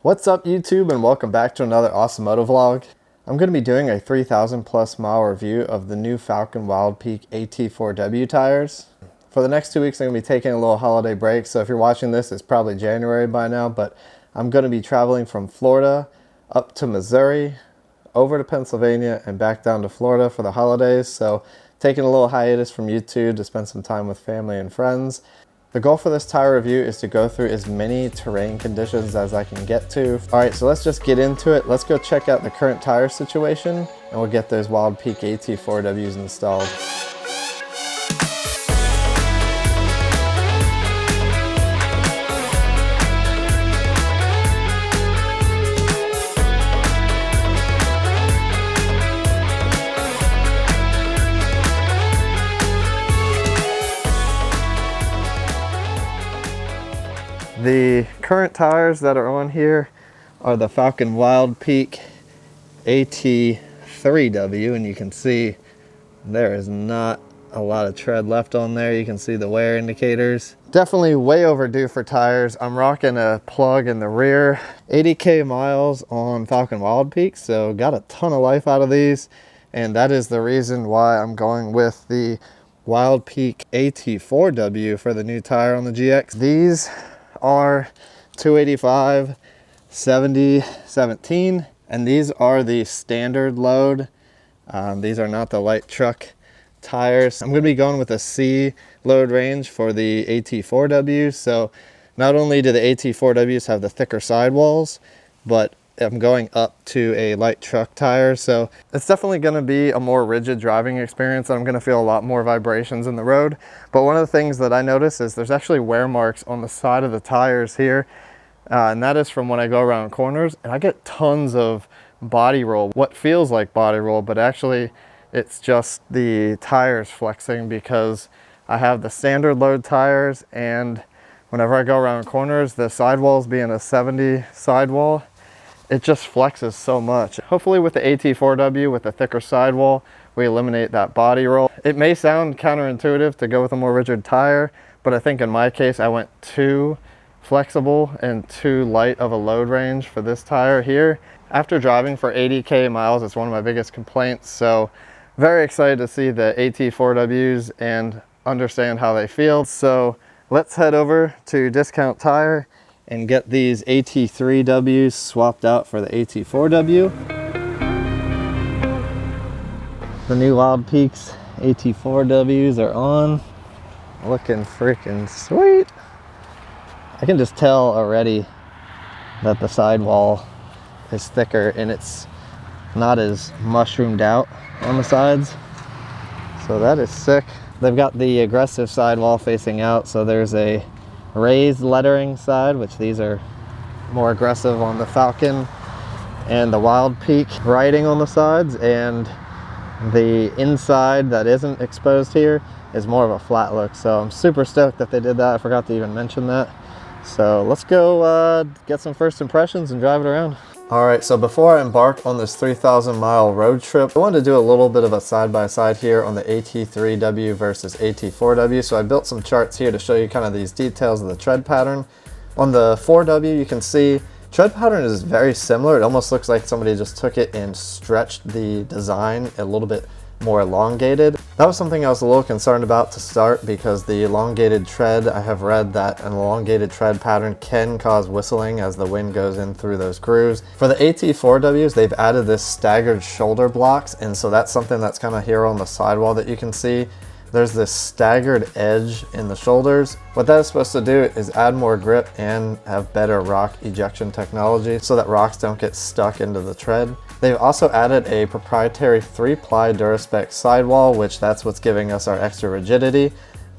What's up YouTube, and welcome back to another Awesomoto vlog. I'm going to be doing a 3,000 plus mile review of the new Falken Wildpeak AT4W tires. For the next 2 weeks I'm going to be taking a little holiday break, so if you're watching this it's probably January by now, but I'm going to be traveling from Florida up to Missouri, over to Pennsylvania, and back down to Florida for the holidays. So taking a little hiatus from YouTube to spend some time with family and friends. The goal for this tire review is to go through as many terrain conditions as I can get to. Alright, so let's just get into it. Let's go check out the current tire situation and we'll get those Wildpeak AT4Ws installed. The current tires that are on here are the Falken Wildpeak AT3W, and you can see there is not a lot of tread left on there. You can see the wear indicators. Definitely way overdue for tires. I'm rocking a plug in the rear. 80k miles on Falken Wildpeak, so got a ton of life out of these, and that is the reason why I'm going with the Wildpeak AT4W for the new tire on the GX. These are 285 70 17, and these are the standard load. These are not the light truck tires. I'm going to be going with a C load range for the AT4W. So not only do the AT4Ws have the thicker sidewalls, but I'm going up to a light truck tire, so it's definitely going to be a more rigid driving experience. I'm going to feel a lot more vibrations in the road. But one of the things that I notice is there's actually wear marks on the side of the tires here, and that is from when I go around corners, and I get tons of body roll, what feels like body roll, but actually it's just the tires flexing because I have the standard load tires, and whenever I go around corners, the sidewalls being a 70 sidewall, it just flexes so much. Hopefully with the AT4W, with the thicker sidewall, we eliminate that body roll. It may sound counterintuitive to go with a more rigid tire, but I think in my case, I went too flexible and too light of a load range for this tire here. After driving for 80k miles, it's one of my biggest complaints, so very excited to see the AT4Ws and understand how they feel. So let's head over to Discount Tire and get these AT3Ws swapped out for the AT4W. The new Wildpeaks AT4Ws are on. Looking freaking sweet. I can just tell already that the sidewall is thicker and it's not as mushroomed out on the sides. So that is sick. They've got the aggressive sidewall facing out, so there's a raised lettering side, which these are more aggressive on the Falken and the Wildpeak writing on the sides, and the inside that isn't exposed here is more of a flat look. So I'm super stoked that they did that. I forgot to even mention that. So let's go get some first impressions and drive it around. Alright, so before I embark on this 3,000 mile road trip, I wanted to do a little bit of a side-by-side here on the AT3W versus AT4W. So I built some charts here to show you kind of these details of the tread pattern. On the 4W, you can see tread pattern is very similar. It almost looks like somebody just took it and stretched the design a little bit more elongated. That was something I was a little concerned about to start, because the elongated tread, I have read that an elongated tread pattern can cause whistling as the wind goes in through those grooves. For the AT4Ws, they've added this staggered shoulder blocks, and so that's something that's kind of here on the sidewall that you can see. There's this staggered edge in the shoulders. What that is supposed to do is add more grip and have better rock ejection technology so that rocks don't get stuck into the tread. They've also added a proprietary 3-ply Duraspec sidewall, which that's what's giving us our extra rigidity.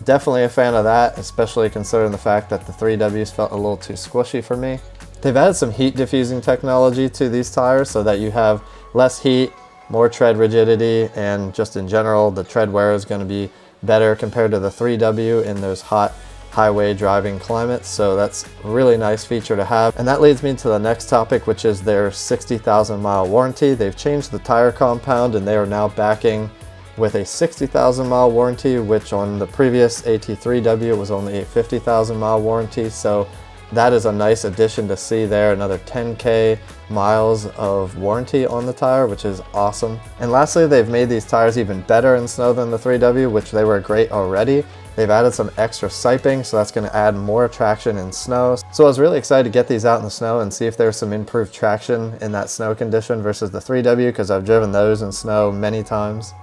Definitely a fan of that, especially considering the fact that the 3Ws felt a little too squishy for me. They've added some heat diffusing technology to these tires so that you have less heat, more tread rigidity, and just in general, the tread wear is going to be better compared to the 3W in those hot highway driving climates. So that's a really nice feature to have. And that leads me to the next topic, which is their 60,000 mile warranty. They've changed the tire compound and they are now backing with a 60,000 mile warranty, which on the previous AT3W was only a 50,000 mile warranty. So that is a nice addition to see there, another 10K miles of warranty on the tire, which is awesome. And lastly, they've made these tires even better in snow than the 3W, which they were great already. They've added some extra siping, so that's going to add more traction in snow. So I was really excited to get these out in the snow and see if there's some improved traction in that snow condition versus the 3W, because I've driven those in snow many times.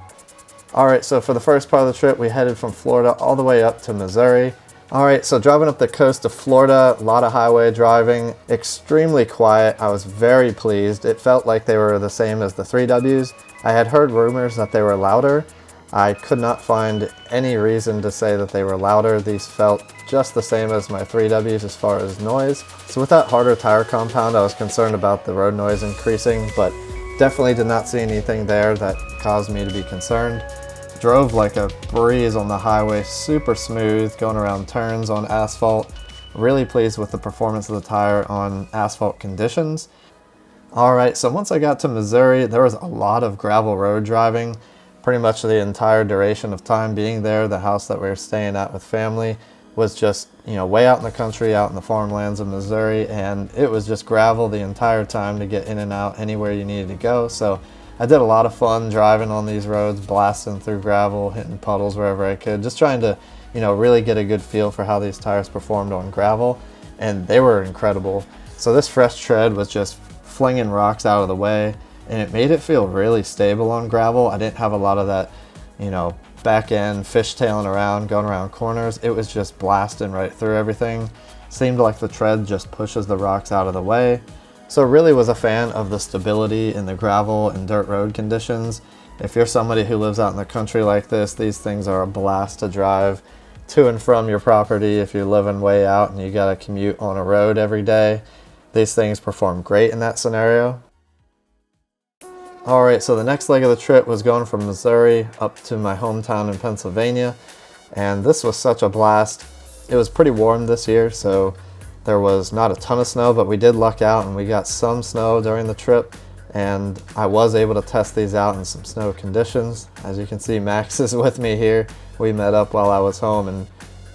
Alright, so for the first part of the trip, we headed from Florida all the way up to Missouri. Alright, so driving up the coast of Florida, a lot of highway driving, extremely quiet. I was very pleased. It felt like they were the same as the 3Ws. I had heard rumors that they were louder. I could not find any reason to say that they were louder. These felt just the same as my 3Ws as far as noise. So with that harder tire compound, I was concerned about the road noise increasing, but definitely did not see anything there that caused me to be concerned. Drove like a breeze on the highway, super smooth, going around turns on asphalt. Really pleased with the performance of the tire on asphalt conditions. Alright, so once I got to Missouri, there was a lot of gravel road driving. Pretty much the entire duration of time being there. The house that we were staying at with family was just, way out in the country, out in the farmlands of Missouri, and it was just gravel the entire time to get in and out anywhere you needed to go. So I did a lot of fun driving on these roads, blasting through gravel, hitting puddles wherever I could, just trying to, really get a good feel for how these tires performed on gravel, and they were incredible. So this fresh tread was just flinging rocks out of the way, and it made it feel really stable on gravel. I didn't have a lot of that, back end fishtailing around, going around corners. It was just blasting right through everything. Seemed like the tread just pushes the rocks out of the way. So really was a fan of the stability in the gravel and dirt road conditions. If you're somebody who lives out in the country like this, these things are a blast to drive to and from your property. If you're living way out and you gotta commute on a road every day, these things perform great in that scenario. Alright, so the next leg of the trip was going from Missouri up to my hometown in Pennsylvania, and this was such a blast. It was pretty warm this year, so there was not a ton of snow, but we did luck out and we got some snow during the trip, and I was able to test these out in some snow conditions. As you can see, Max is with me here. We met up while I was home and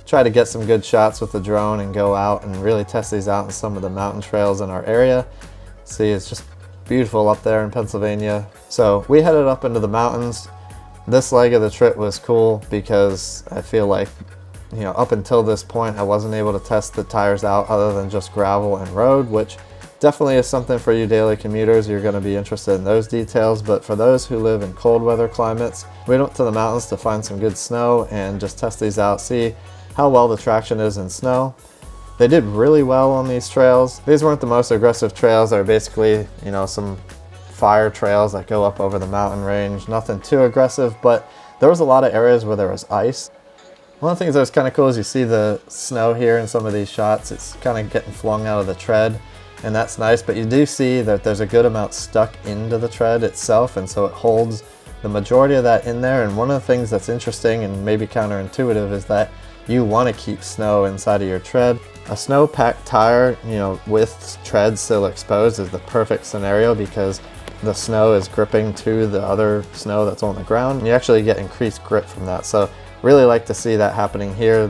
tried to get some good shots with the drone and go out and really test these out in some of the mountain trails in our area. See, it's just beautiful up there in Pennsylvania. So we headed up into the mountains. This leg of the trip was cool because I feel like, up until this point, I wasn't able to test the tires out other than just gravel and road, which definitely is something for you daily commuters. You're going to be interested in those details, but for those who live in cold weather climates, we went to the mountains to find some good snow and just test these out, see how well the traction is in snow. They did really well on these trails. These weren't the most aggressive trails. They're basically, some fire trails that go up over the mountain range. Nothing too aggressive, but there was a lot of areas where there was ice. One of the things that was kind of cool is you see the snow here in some of these shots. It's kind of getting flung out of the tread, and that's nice, but you do see that there's a good amount stuck into the tread itself, and so it holds the majority of that in there. And one of the things that's interesting and maybe counterintuitive is that you want to keep snow inside of your tread. A snow-packed tire, with tread still exposed is the perfect scenario because the snow is gripping to the other snow that's on the ground, and you actually get increased grip from that. So really like to see that happening here.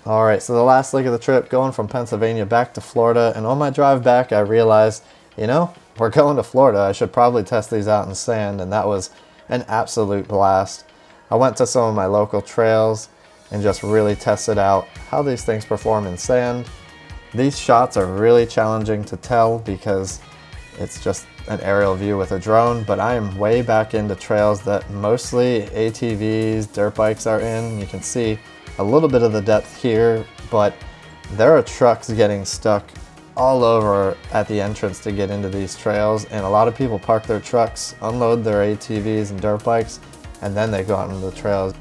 Alright, so the last leg of the trip, going from Pennsylvania back to Florida, and on my drive back I realized, we're going to Florida, I should probably test these out in sand, and that was an absolute blast. I went to some of my local trails and just really tested out how these things perform in sand. These shots are really challenging to tell because it's just an aerial view with a drone, but I am way back into trails that mostly ATVs, dirt bikes are in. You can see a little bit of the depth here, but there are trucks getting stuck all over at the entrance to get into these trails, and a lot of people park their trucks, unload their ATVs and dirt bikes, and then they go out into the trails.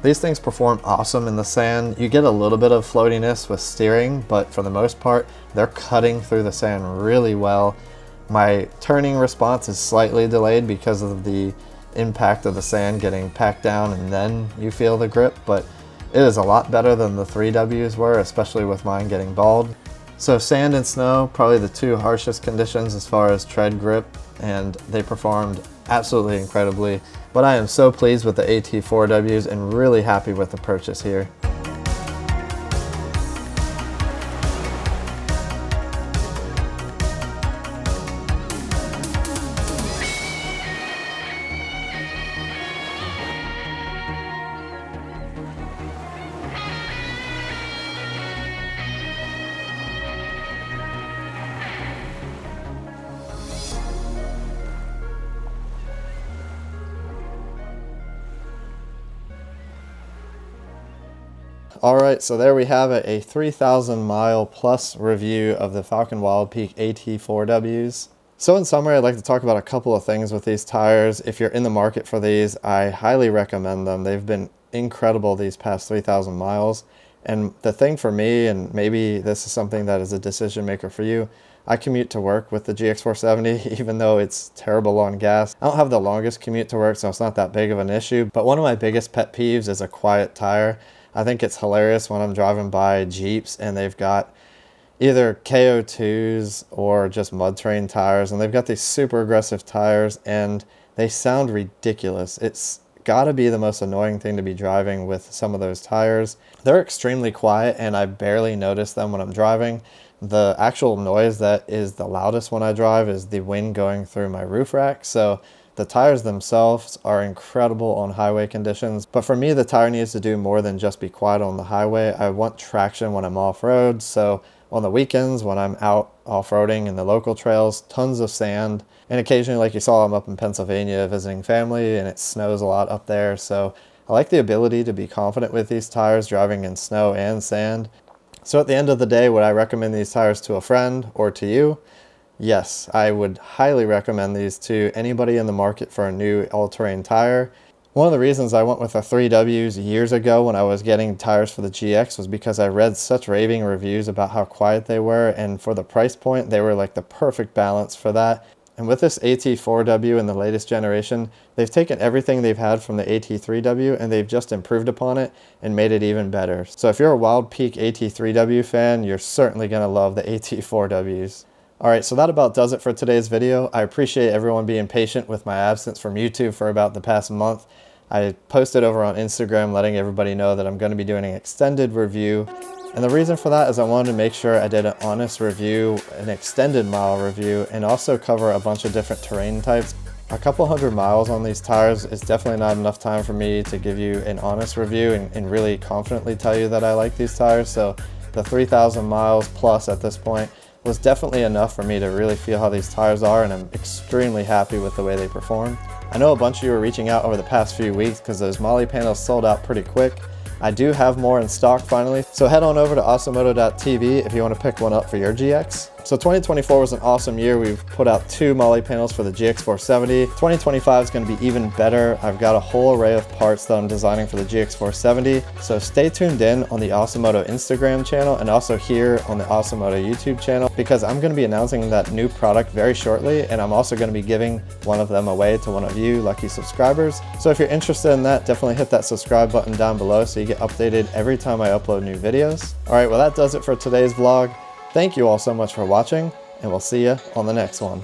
These things perform awesome in the sand. You get a little bit of floatiness with steering, but for the most part, they're cutting through the sand really well. My turning response is slightly delayed because of the impact of the sand getting packed down and then you feel the grip, but it is a lot better than the 3Ws were, especially with mine getting bald. So sand and snow, probably the two harshest conditions as far as tread grip, and they performed absolutely incredibly. But I am so pleased with the AT4Ws and really happy with the purchase here. Alright, so there we have it, a 3,000 mile plus review of the Falken Wildpeak AT4Ws. So in summary, I'd like to talk about a couple of things with these tires. If you're in the market for these, I highly recommend them. They've been incredible these past 3,000 miles. And the thing for me, and maybe this is something that is a decision maker for you, I commute to work with the GX470, even though it's terrible on gas. I don't have the longest commute to work, so it's not that big of an issue. But one of my biggest pet peeves is a quiet tire. I think it's hilarious when I'm driving by Jeeps and they've got either KO2s or just mud terrain tires, and they've got these super aggressive tires and they sound ridiculous. It's gotta be the most annoying thing to be driving with some of those tires. They're extremely quiet and I barely notice them when I'm driving. The actual noise that is the loudest when I drive is the wind going through my roof rack. So the tires themselves are incredible on highway conditions, but for me the tire needs to do more than just be quiet on the highway. I want traction when I'm off-road, so on the weekends when I'm out off-roading in the local trails, tons of sand, and occasionally, like you saw, I'm up in Pennsylvania visiting family and it snows a lot up there, so I like the ability to be confident with these tires driving in snow and sand. So at the end of the day, would I recommend these tires to a friend or to you? Yes, I would highly recommend these to anybody in the market for a new all-terrain tire. One of the reasons I went with the 3Ws years ago when I was getting tires for the GX was because I read such raving reviews about how quiet they were, and for the price point, they were like the perfect balance for that. And with this AT4W in the latest generation, they've taken everything they've had from the AT3W and they've just improved upon it and made it even better. So if you're a Wildpeak AT3W fan, you're certainly going to love the AT4Ws. Alright, so that about does it for today's video. I appreciate everyone being patient with my absence from YouTube for about the past month. I posted over on Instagram letting everybody know that I'm going to be doing an extended review. And the reason for that is I wanted to make sure I did an honest review, an extended mile review, and also cover a bunch of different terrain types. A couple hundred miles on these tires is definitely not enough time for me to give you an honest review and really confidently tell you that I like these tires. So the 3,000 miles plus at this point was definitely enough for me to really feel how these tires are, and I'm extremely happy with the way they perform. I know a bunch of you were reaching out over the past few weeks because those Molly panels sold out pretty quick. I do have more in stock finally, so head on over to Awesomoto.tv if you want to pick one up for your GX. So 2024 was an awesome year. We've put out 2 Molly panels for the GX470. 2025 is going to be even better. I've got a whole array of parts that I'm designing for the GX470. So stay tuned in on the Awesomoto Instagram channel and also here on the Awesomoto YouTube channel, because I'm going to be announcing that new product very shortly, and I'm also going to be giving one of them away to one of you lucky subscribers. So if you're interested in that, definitely hit that subscribe button down below so you get updated every time I upload new videos. Alright, well that does it for today's vlog. Thank you all so much for watching, and we'll see you on the next one.